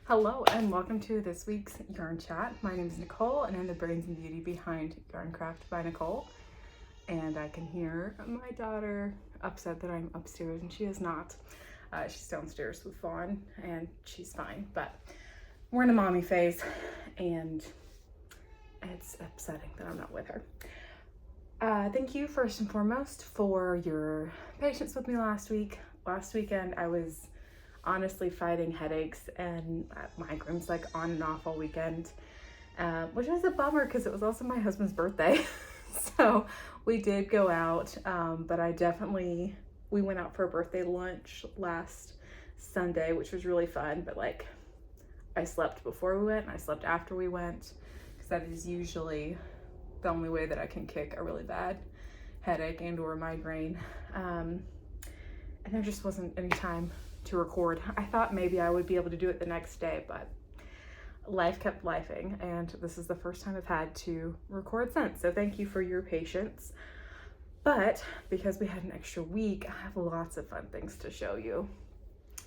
Hello and welcome to this week's yarn chat. My name is Nicole and I'm the brains and beauty behind Yarn Craft by Nicole. And I can hear my daughter upset that I'm upstairs, and she is not. She's downstairs with Vaughn and she's fine, but we're in a mommy phase and it's upsetting that I'm not with her. Thank you first and foremost for your patience with me last week. Last weekend I was honestly fighting headaches and migraines like on and off all weekend, which was a bummer because it was also my husband's birthday. So we did go out, but we went out for a birthday lunch last Sunday, which was really fun. But like, I slept before we went and I slept after we went, because that is usually the only way that I can kick a really bad headache and or migraine. And there just wasn't any time to record. I thought maybe I would be able to do it the next day, but life kept lifing, and this is the first time I've had to record since. So thank you for your patience. But because we had an extra week, I have lots of fun things to show you.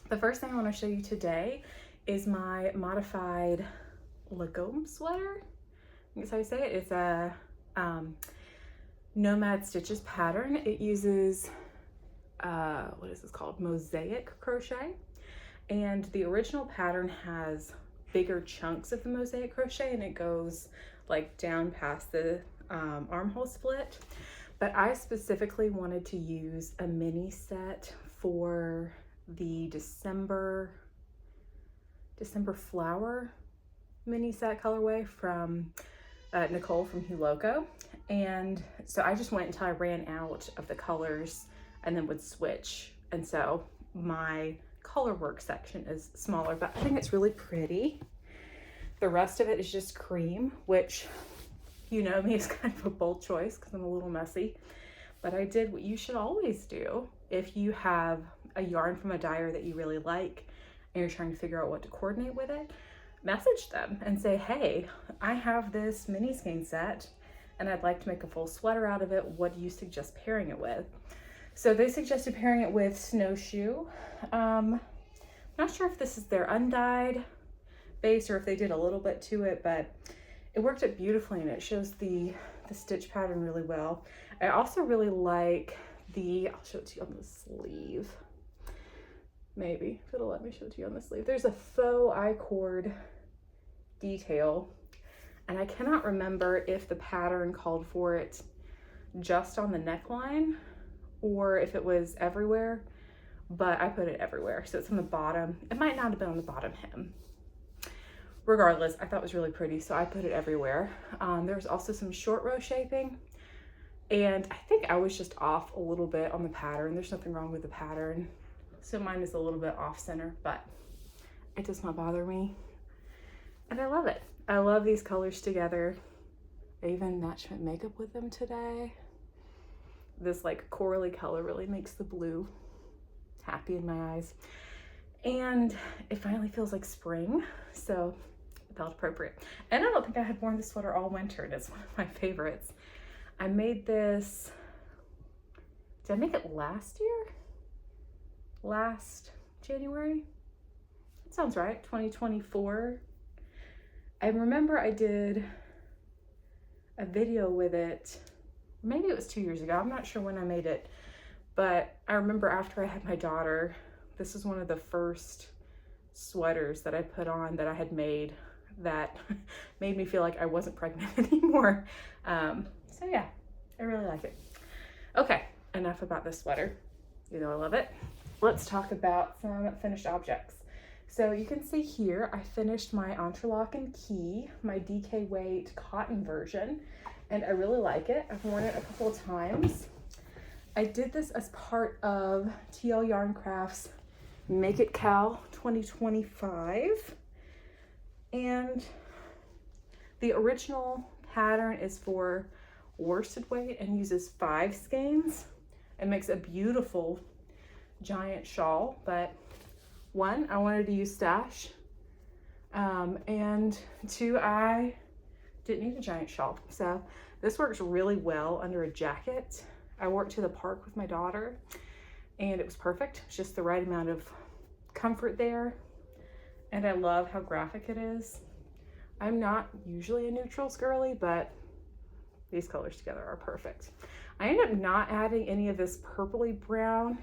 The first thing I want to show you today is my modified Lagom sweater. I think that's how you say it. It's a Nomad Stitches pattern. It uses what is this called? Mosaic crochet. And the original pattern has bigger chunks of the mosaic crochet and it goes like down past the armhole split. But I specifically wanted to use a mini set for the December flower mini set colorway from Nicole from Loco. And so I just went until I ran out of the colors and then would switch. And so my color work section is smaller, but I think it's really pretty. The rest of it is just cream, which, you know me, is kind of a bold choice because I'm a little messy. But I did what you should always do if you have a yarn from a dyer that you really like and you're trying to figure out what to coordinate with it. Message them and say, hey, I have this mini skein set and I'd like to make a full sweater out of it. What do you suggest pairing it with? So they suggested pairing it with Snowshoe. Not sure if this is their undyed base or if they did a little bit to it, but it worked out beautifully and it shows the stitch pattern really well. I also really like I'll show it to you on the sleeve. Maybe if it'll let me show it to you on the sleeve. There's a faux I-cord detail, and I cannot remember if the pattern called for it just on the neckline or if it was everywhere, but I put it everywhere. So it's on the bottom. It might not have been on the bottom hem. Regardless, I thought it was really pretty, so I put it everywhere. There's also some short row shaping, and I think I was just off a little bit on the pattern. There's nothing wrong with the pattern. So mine is a little bit off center, but it does not bother me. And I love it. I love these colors together. I even matched my makeup with them today. This like corally color really makes the blue happy in my eyes. And it finally feels like spring, so it felt appropriate. And I don't think I had worn this sweater all winter, and it's one of my favorites. I made this, did I make it last year? Last January? That sounds right, 2024. I remember I did a video with it. Maybe it was 2 years ago. I'm not sure when I made it, but I remember after I had my daughter, this is one of the first sweaters that I put on that I had made that made me feel like I wasn't pregnant anymore. So yeah, I really like it. Okay, enough about this sweater. You know I love it. Let's talk about some finished objects. So you can see here, I finished my Entrelac and Key, my DK weight cotton version, and I really like it. I've worn it a couple of times. I did this as part of TL Yarn Crafts Make It Cal 2025. And the original pattern is for worsted weight and uses 5 skeins and makes a beautiful giant shawl. But 1, I wanted to use stash, and 2, I didn't need a giant shawl. So this works really well under a jacket. I wore it to the park with my daughter and it was perfect. It's just the right amount of comfort there and I love how graphic it is. I'm not usually a neutrals girly, but these colors together are perfect. I ended up not adding any of this purpley brown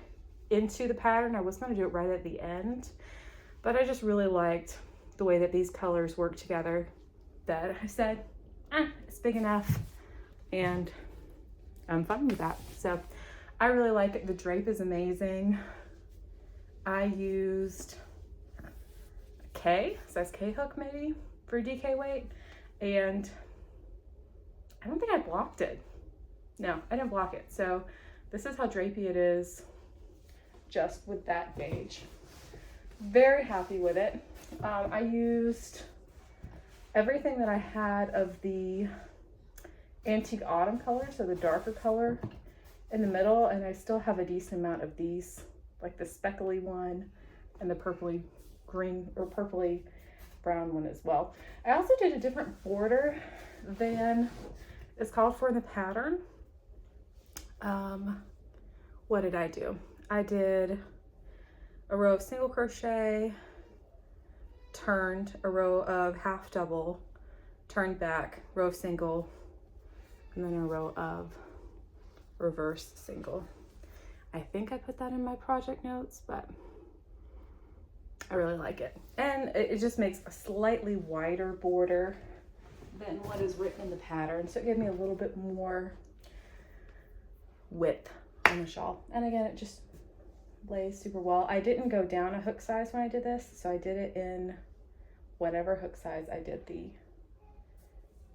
into the pattern. I was going to do it right at the end, but I just really liked the way that these colors work together, that I said, it's big enough, and I'm fine with that. So I really like it. The drape is amazing. I used a K, size K hook maybe for DK weight, and I don't think I blocked it. No, I didn't block it. So this is how drapey it is just with that gauge. Very happy with it. I used everything that I had of the antique autumn color, so the darker color in the middle, and I still have a decent amount of these, like the speckly one and the purpley green or purpley brown one as well. I also did a different border than is called for in the pattern. What did I do? I did a row of single crochet, turned, a row of half double, turned back, row of single, and then a row of reverse single. I think I put that in my project notes, but I really like it. And it just makes a slightly wider border than what is written in the pattern. So it gave me a little bit more width on the shawl. And again, it just lays super well. I didn't go down a hook size when I did this, so I did it in whatever hook size I did the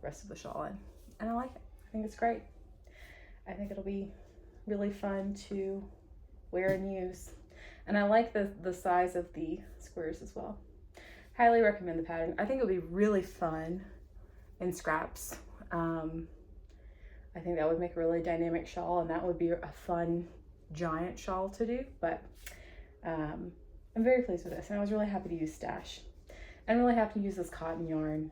rest of the shawl in. And I like it. I think it's great. I think it'll be really fun to wear and use. And I like the size of the squares as well. Highly recommend the pattern. I think it'll be really fun in scraps. I think that would make a really dynamic shawl, and that would be a fun giant shawl to do. But I'm very pleased with this, and I was really happy to use stash. I'm really happy to use this cotton yarn.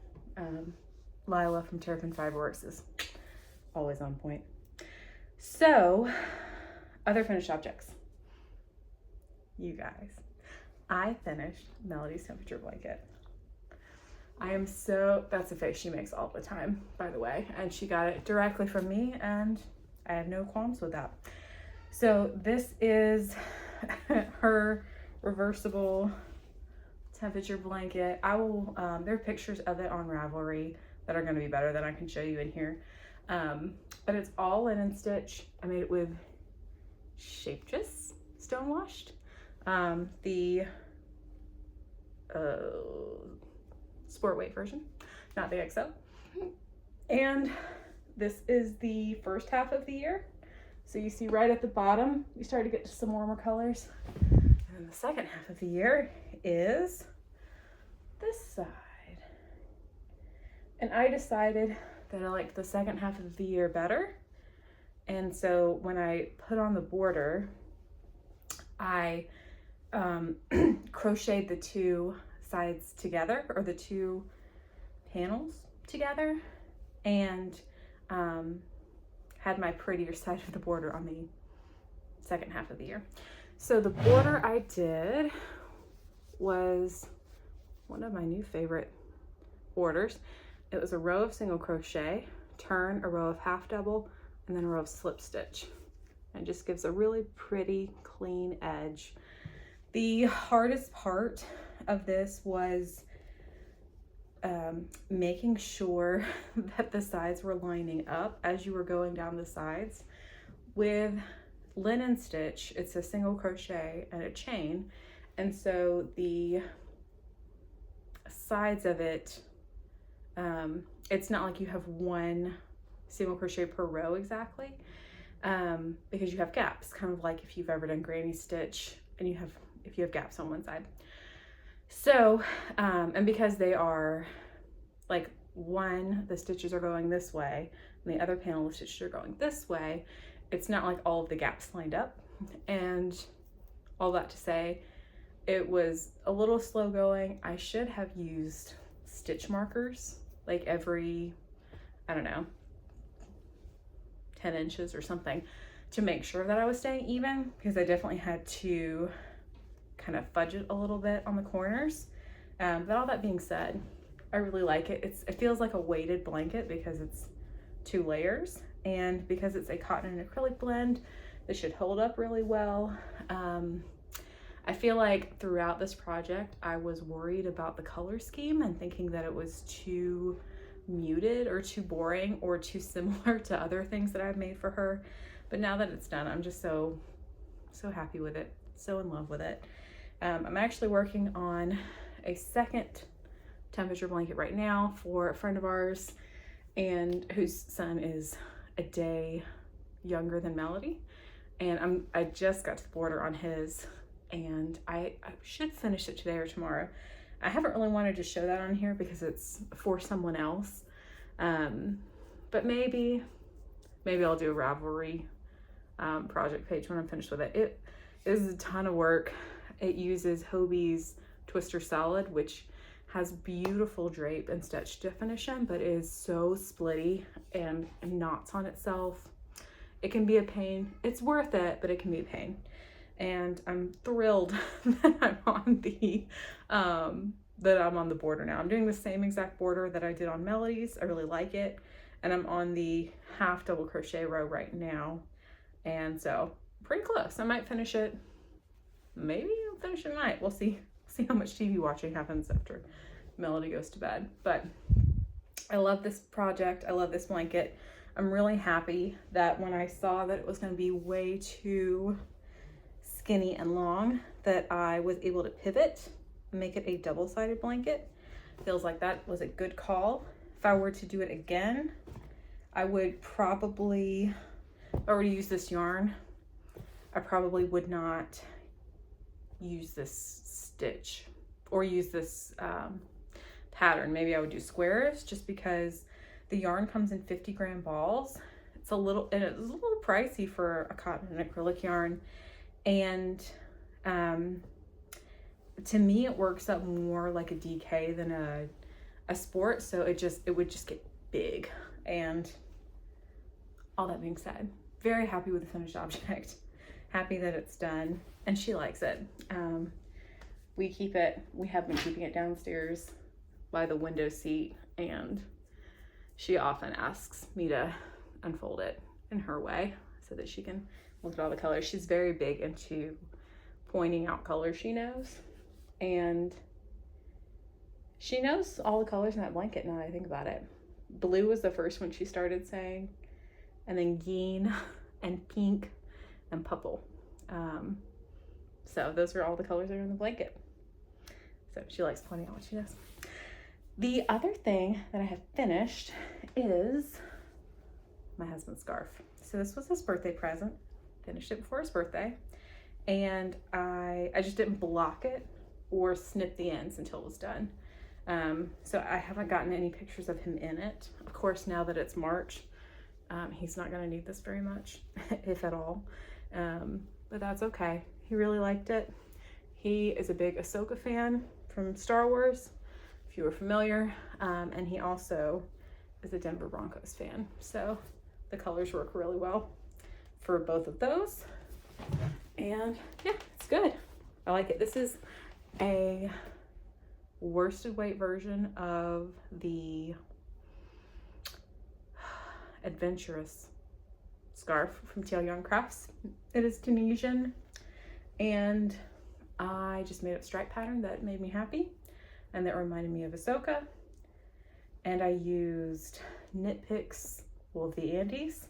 Lila from Terrapin Fiberworks is always on point. So, other finished objects. You guys, I finished Melody's temperature blanket. I am so, that's a face she makes all the time, by the way, and she got it directly from me, and I have no qualms with that. So this is her reversible temperature blanket. I will, there are pictures of it on Ravelry that are going to be better than I can show you in here. But it's all linen stitch. I made it with Shapetress stone washed. The sport weight version, not the XO. And this is the first half of the year. So you see right at the bottom, you start to get to some warmer colors. And then the second half of the year is this side. And I decided that I liked the second half of the year better. And so when I put on the border, I crocheted the two sides together, or the two panels together, and had my prettier side of the border on the second half of the year. So the border I did was one of my new favorite borders. It was a row of single crochet, turn, a row of half double, and then a row of slip stitch. And it just gives a really pretty clean edge. The hardest part of this was making sure that the sides were lining up as you were going down the sides. With linen stitch, it's a single crochet and a chain, and so the sides of it, it's not like you have one single crochet per row exactly, because you have gaps, kind of like if you've ever done granny stitch and if you have gaps on one side. So, and because they are like the stitches are going this way and the other panel of stitches are going this way, it's not like all of the gaps lined up. And all that to say, it was a little slow going. I should have used stitch markers like every, I don't know, 10 inches or something to make sure that I was staying even, because I definitely had to kind of fudge it a little bit on the corners. But all that being said, I really like it. It feels like a weighted blanket because it's 2 layers, and because it's a cotton and acrylic blend, this should hold up really well. I feel like throughout this project, I was worried about the color scheme and thinking that it was too muted or too boring or too similar to other things that I've made for her. But now that it's done, I'm just so happy with it, so in love with it. I'm actually working on a second temperature blanket right now for a friend of ours, and whose son is a day younger than Melody. And I just got to the border on his, and I should finish it today or tomorrow. I haven't really wanted to show that on here because it's for someone else. But maybe I'll do a Ravelry project page when I'm finished with it. It is a ton of work. It uses Hobie's Twister Solid, which has beautiful drape and stitch definition, but is so splitty and knots on itself. It can be a pain. It's worth it, but it can be a pain. And I'm thrilled that I'm on the border now. I'm doing the same exact border that I did on Melody's. I really like it. And I'm on the half double crochet row right now. And so pretty close. I might finish it. Maybe I'll finish it tonight. We'll see how much TV watching happens after Melody goes to bed. But I love this project. I love this blanket. I'm really happy that when I saw that it was going to be way too skinny and long, that I was able to pivot and make it a double-sided blanket. Feels like that was a good call. If I were to do it again, I would probably, if I were to use this yarn, I probably would not use this stitch or use this pattern. Maybe I would do squares, just because the yarn comes in 50-gram balls. It's a little pricey for a cotton and acrylic yarn. And to me, it works up more like a DK than a sport. So it would just get big. And all that being said, very happy with the finished object. Happy that it's done, and she likes it. We have been keeping it downstairs by the window seat, and she often asks me to unfold it in her way so that she can look at all the colors. She's very big into pointing out colors she knows, and she knows all the colors in that blanket now that I think about it. Blue was the first one she started saying, and then green and pink and purple. So those are all the colors that are in the blanket. So she likes pointing out what she knows. The other thing that I have finished is my husband's scarf. So this was his birthday present. Finished it before his birthday. And I just didn't block it or snip the ends until it was done. So I haven't gotten any pictures of him in it. Of course, now that it's March, he's not gonna need this very much, if at all. But that's okay. He really liked it. He is a big Ahsoka fan from Star Wars, if you were familiar. And he also is a Denver Broncos fan. So the colors work really well for both of those. And yeah, it's good. I like it. This is a worsted weight version of the Adventurous scarf from TL Yarn Crafts. It is Tunisian, and I just made up a stripe pattern that made me happy and that reminded me of Ahsoka. And I used Knit Picks wool, the Andes.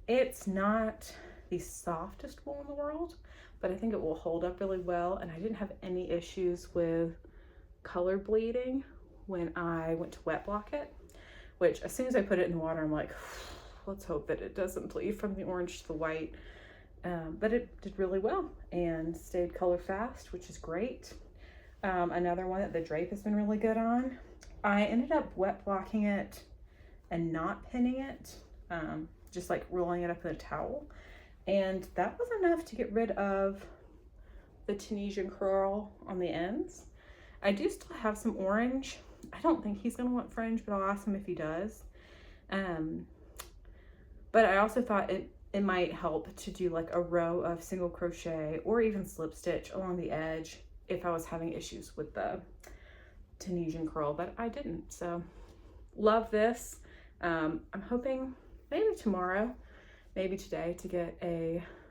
It's not the softest wool in the world, but I think it will hold up really well. And I didn't have any issues with color bleeding when I went to wet block it, which as soon as I put it in the water, I'm like, let's hope that it doesn't bleed from the orange to the white. But it did really well and stayed color fast, which is great. Another one that the drape has been really good on. I ended up wet blocking it and not pinning it, just like rolling it up in a towel. And that was enough to get rid of the Tunisian curl on the ends. I do still have some orange. I don't think he's gonna want fringe, but I'll ask him if he does. But I also thought it might help to do like a row of single crochet or even slip stitch along the edge if I was having issues with the Tunisian curl, but I didn't. So love this. I'm hoping maybe tomorrow, maybe today, to get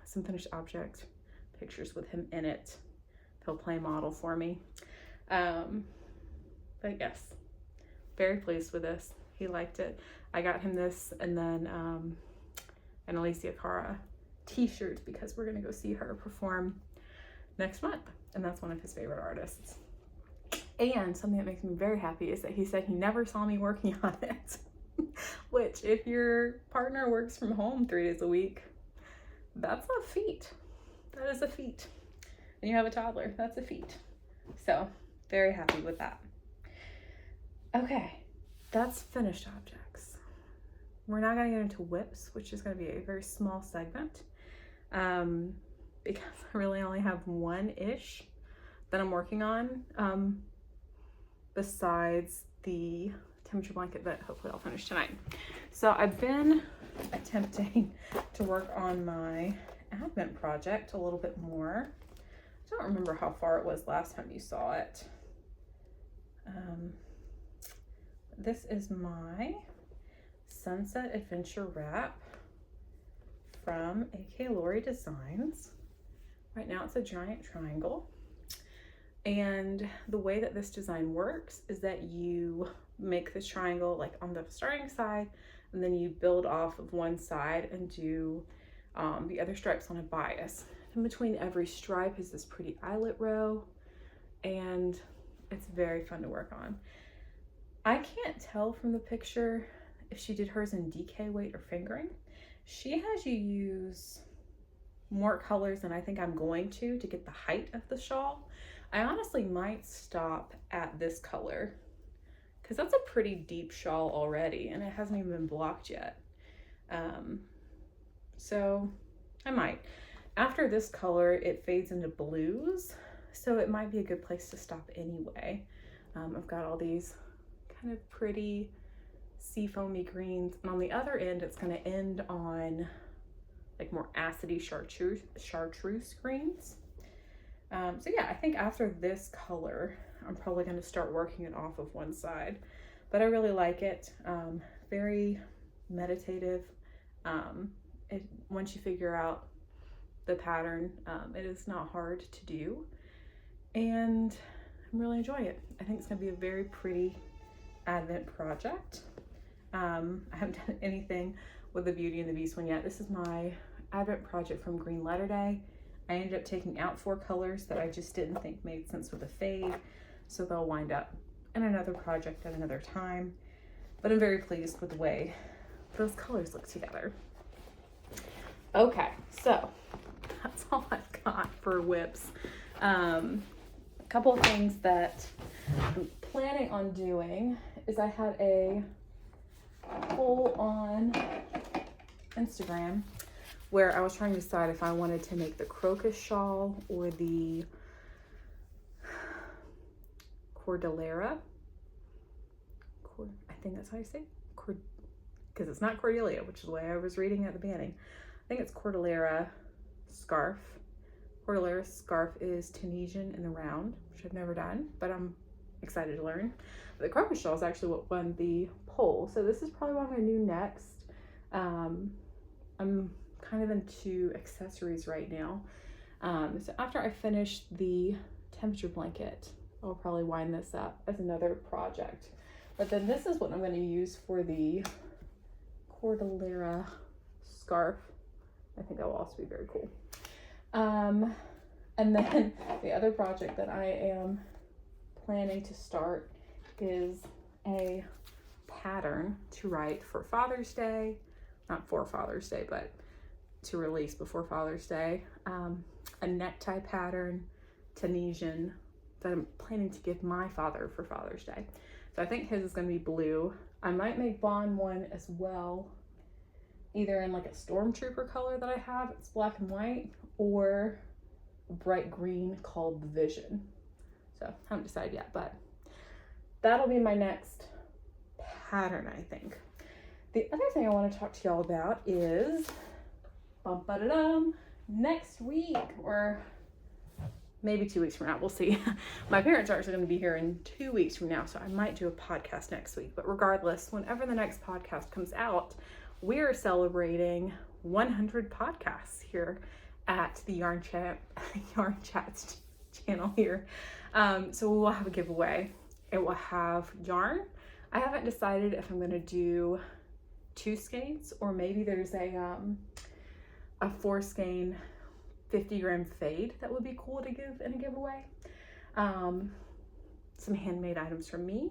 some finished object pictures with him in it. He'll play model for me. But yes, very pleased with this. He liked it. I got him this and then an Alicia Cara t-shirt because we're gonna go see her perform next month, and that's one of his favorite artists. And something that makes me very happy is that he said he never saw me working on it. Which, if your partner works from home 3 days a week, that's a feat. That is a feat. And you have a toddler, that's a feat. So very happy with that. Okay, that's finished objects. We're now gonna get into whips, which is gonna be a very small segment. Because I really only have one-ish that I'm working on, besides the temperature blanket that hopefully I'll finish tonight. So I've been attempting to work on my Advent project a little bit more. I don't remember how far it was last time you saw it. This is my Sunset Adventure wrap from AK Lori Designs. Right now it's a giant triangle. And the way that this design works is that you make this triangle like on the starting side, and then you build off of one side and do the other stripes on a bias. In between every stripe is this pretty eyelet row, and it's very fun to work on. I can't tell from the picture if she did hers in DK weight or fingering. She has you use more colors than I think I'm going to get the height of the shawl. I honestly might stop at this color because that's a pretty deep shawl already and it hasn't even been blocked yet. So I might. After this color, it fades into blues, so it might be a good place to stop anyway. I've got all these kind of pretty seafoamy greens, and on the other end, it's going to end on like more acidy chartreuse greens. So yeah, I think after this color, I'm probably going to start working it off of one side, but I really like it. Very meditative. Once you figure out the pattern, it is not hard to do, and I'm really enjoying it. I think it's going to be a very pretty Advent project. I haven't done anything with the Beauty and the Beast one yet. This is my Advent project from Green Letter Day. I ended up taking out 4 colors that I just didn't think made sense with the fade, so they'll wind up in another project at another time. But I'm very pleased with the way those colors look together. Okay, so that's all I've got for whips. A couple of things that I'm planning on doing is I had a poll on Instagram where I was trying to decide if I wanted to make the crocus shawl or the Cordillera. I think that's how you say it. Because it's not Cordelia, which is the way I was reading at the beginning. I think it's Cordillera Scarf. Cordillera Scarf is Tunisian in the round, which I've never done, but I'm excited to learn. But the crocus shawl is actually what won the poll, so this is probably what I'm going to do next. I'm kind of into accessories right now. So after I finish the temperature blanket, I'll probably wind this up as another project. But then this is what I'm going to use for the Cordillera scarf. I think that will also be very cool. And then the other project that I am planning to start is a pattern to write for Father's Day. Not for Father's Day, but to release before Father's Day. A necktie pattern, Tunisian, that I'm planning to give my father for Father's Day. So I think his is going to be blue. I might make Bond one as well, either in like a stormtrooper color that I have, it's black and white, or a bright green called the Vision. So I haven't decided yet, but that'll be my next pattern, I think. The other thing I want to talk to y'all about is next week, or maybe 2 weeks from now. We'll see. My parents are actually going to be here in 2 weeks from now, so I might do a podcast next week. But regardless, whenever the next podcast comes out, we are celebrating 100 podcasts here at the Yarn Chats channel here. So we will have a giveaway. It will have yarn. I haven't decided if I'm going to do 2 skeins or maybe there's a 4 skein 50-gram fade that would be cool to give in a giveaway. Some handmade items from me,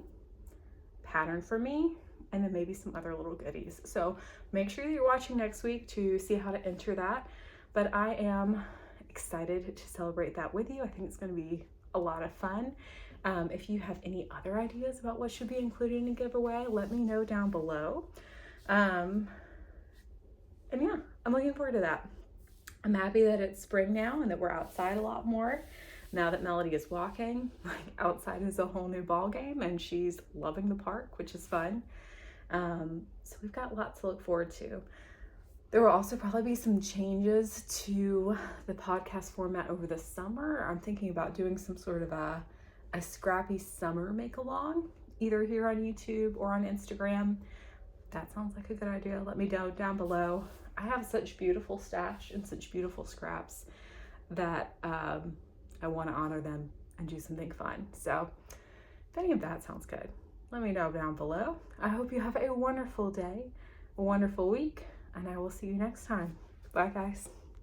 pattern for me, and then maybe some other little goodies. So make sure that you're watching next week to see how to enter that. But I am excited to celebrate that with you. I think it's going to be a lot of fun. If you have any other ideas about what should be included in a giveaway, let me know down below. And yeah, I'm looking forward to that. I'm happy that it's spring now and that we're outside a lot more. Now that Melody is walking, like outside is a whole new ball game and she's loving the park, which is fun. So we've got lots to look forward to. There will also probably be some changes to the podcast format over the summer. I'm thinking about doing some sort of a scrappy summer make-along, either here on YouTube or on Instagram. That sounds like a good idea. Let me know down below. I have such beautiful stash and such beautiful scraps that I want to honor them and do something fun. So if any of that sounds good, let me know down below. I hope you have a wonderful day, a wonderful week, and I will see you next time. Bye, guys.